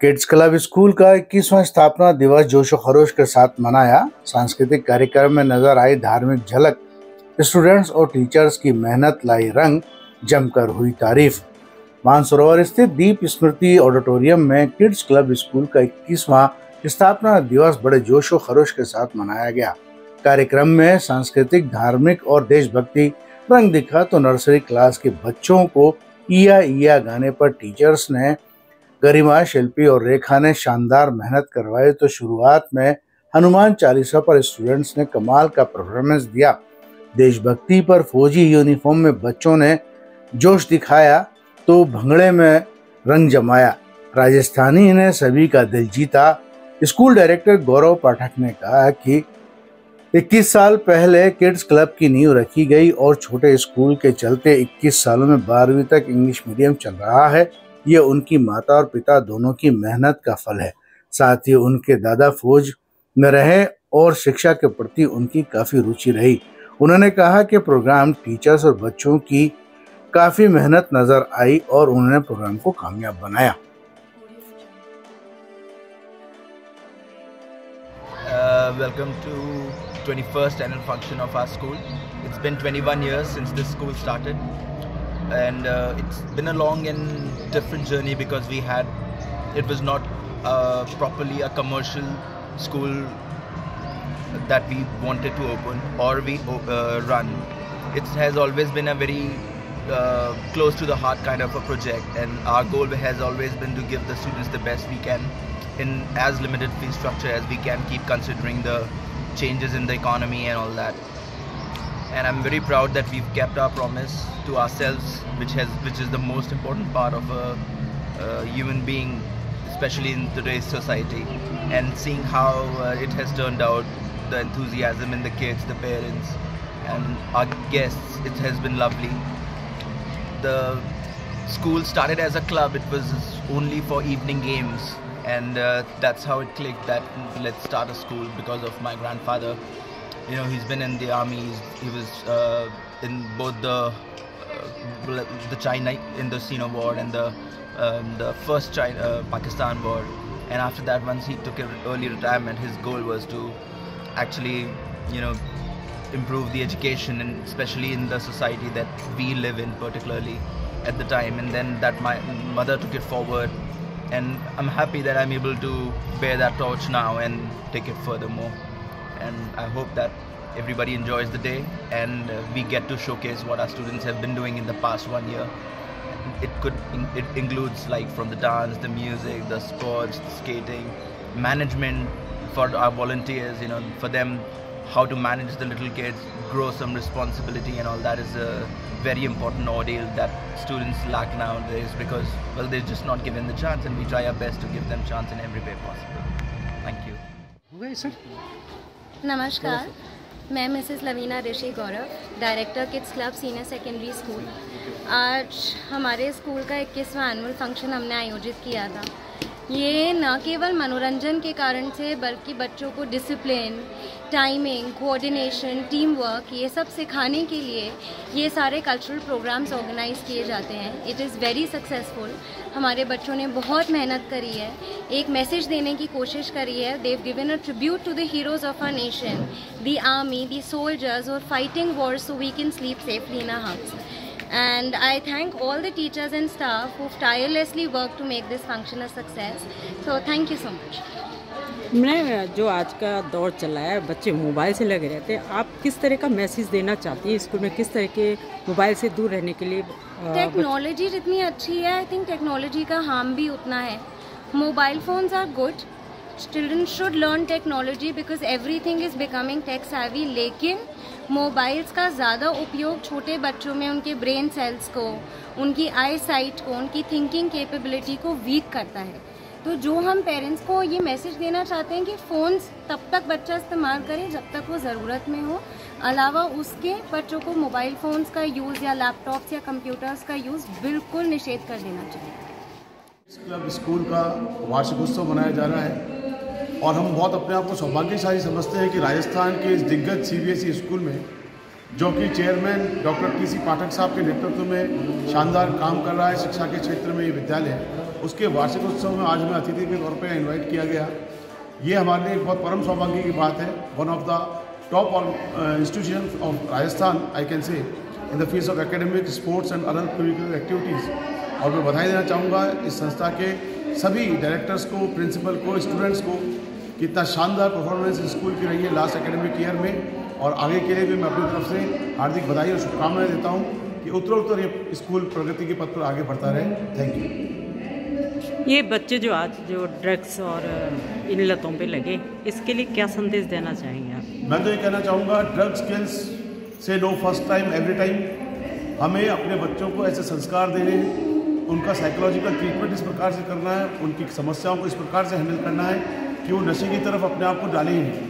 Kids club school का 21वां स्थापना दिवस जोशो खरोश के साथ मनाया। सांस्कृतिक कार्यक्रम में नजर आई धार्मिक झलक। स्टूडेंट्स और टीचर्स की मेहनत लाई रंग, जमकर हुई तारीफ। मानसरोवर स्थित दीप स्मृति ऑडिटोरियम में किड्स क्लब स्कूल का 21वां स्थापना दिवस बड़े जोशो खरोश के साथ मनाया गया। कार्यक्रम में सांस्कृतिक, धार्मिक और देशभक्ति रंग दिखा तो नर्सरी क्लास के बच्चों को ईया ईया गाने पर टीचर्स ने गरिमा, शिल्पी और रेखा ने शानदार मेहनत करवाई तो शुरुआत में हनुमान चालीसा पर स्टूडेंट्स ने कमाल का परफॉर्मेंस दिया। देशभक्ति पर फौजी यूनिफॉर्म में बच्चों ने जोश दिखाया तो भंगड़े में रंग जमाया। राजस्थानी ने सभी का दिल जीता। स्कूल डायरेक्टर गौरव पाठक ने कहा कि 21 साल पहले किड्स क्लब की नींव रखी गई और छोटे स्कूल के चलते 21 सालों में 12वीं तक इंग्लिश मीडियम चल रहा है। ये उनकी माता और पिता दोनों की मेहनत का फल है। साथ ही उनके दादा फौज में रहे और शिक्षा के प्रति उनकी काफी रुचि रही। उन्होंने कहा कि प्रोग्राम टीचर्स और बच्चों की काफी मेहनत नजर आई और उन्होंने प्रोग्राम को कामयाब बनाया। Welcome to 21st annual function of our school. It's been 21 years since this school started, and it's been a long and different journey because it was not properly a commercial school that we wanted to open or we run. It has always been a very close to the heart kind of a project, and our goal has always been to give the students the best we can in as limited fee structure as we can, keep considering the changes in the economy and all that. And I'm very proud that we've kept our promise to ourselves, which is the most important part of a human being, especially in today's society. And seeing how it has turned out, the enthusiasm in the kids, the parents and our guests, it has been lovely. The school started as a club. It was only for evening games, and that's how it clicked that let's start a school because of my grandfather. You know, he's been in the army. He was in both the China Indocino war and the first Pakistan war. And after that, once he took an early retirement, his goal was to actually, improve the education, and especially in the society that we live in, particularly at the time. And then that my mother took it forward, and I'm happy that I'm able to bear that torch now and take it furthermore. And I hope that everybody enjoys the day, and we get to showcase what our students have been doing in the past 1 year. It includes like from the dance, the music, the sports, the skating, management for our volunteers, for them how to manage the little kids, grow some responsibility, and all that is a very important ordeal that students lack nowadays because, well, they're just not given the chance, and we try our best to give them chance in every way possible. Thank you. नमस्कार, मैं Mrs Lavina Rishi Gaurav, director kids club senior secondary school. आज हमारे school का 21वां annual function हमने आयोजित किया था। ये न केवल मनोरंजन के कारण से बल्कि बच्चों को discipline, timing, coordination, team work, ये सब सिखाने के लिए ये सारे कल्चरल प्रोग्राम्स ऑर्गेनाइज किए जाते हैं। It is very successful. हमारे बच्चों ने बहुत मेहनत करी है, एक मैसेज देने की कोशिश करी है। They have given a tribute to the heroes of our nation, the army, the soldiers और fighting wars so we can sleep safely in our house. And I thank all the teachers and staff who've tirelessly worked to make this function a success. So thank you so much. मैं जो आज का दौर चल रहा है, बच्चे mobile से लगे रहते हैं, आप किस तरह का मैसेज देना चाहती हैं स्कूल में, किस तरह के मोबाइल से दूर रहने के लिए? टेक्नोलॉजी जितनी अच्छी है, आई थिंक टेक्नोलॉजी का हार्म भी उतना है. Mobile phones are good, children should learn technology because everything is becoming tech savvy, लेकिन मोबाइल्स का ज़्यादा उपयोग छोटे बच्चों में उनके ब्रेन सेल्स को, उनकी आई साइट को, उनकी थिंकिंग कैपेबिलिटी को वीक करता है. तो जो हम पेरेंट्स को ये मैसेज देना चाहते हैं कि फ़ोन्स तब तक बच्चा इस्तेमाल करे जब तक वो ज़रूरत में हो, अलावा उसके बच्चों को मोबाइल फ़ोन्स का यूज़ या लैपटॉप्स या कंप्यूटर्स का यूज़ बिल्कुल निषेध कर देना चाहिए. क्लब स्कूल का वार्षिक उत्सव मनाया जा रहा है और हम बहुत अपने आप को सौभाग्यशाली समझते हैं कि राजस्थान के इस दिग्गज CBSE स्कूल में, जो कि चेयरमैन डॉक्टर TC पाठक साहब के नेतृत्व में शानदार काम कर रहा है शिक्षा के क्षेत्र में ये विद्यालय, उसके वार्षिक उत्सव में आज हमें अतिथि के तौर पर इन्वाइट किया गया। ये हमारे लिए एक बहुत परम सौभाग्य की बात है। One of the top institution of Rajasthan I can say in the field of academic, sports and other curricular activities. और मैं बधाई देना चाहूँगा इस संस्था के सभी डायरेक्टर्स को, प्रिंसिपल को, स्टूडेंट्स को कि इतना शानदार परफॉर्मेंस स्कूल की रही है लास्ट एकेडमिक ईयर में। और आगे के लिए भी मैं अपनी तरफ से हार्दिक बधाई और शुभकामनाएं देता हूँ कि उत्तरोत्तर ये स्कूल प्रगति के पथ पर आगे बढ़ता रहे। Thank you. ये बच्चे जो आज जो ड्रग्स और इन लतों पे लगे, इसके लिए क्या संदेश देना चाहेंगे आप? मैं तो ये कहना चाहूँगा, drugs kills say no first time every time. हमें अपने बच्चों को ऐसे संस्कार देने हैं, उनका साइकोलॉजिकल ट्रीटमेंट इस प्रकार से करना है, उनकी समस्याओं को इस प्रकार से हैंडल करना है कि वो नशे की तरफ अपने आप को डाले ही नहीं।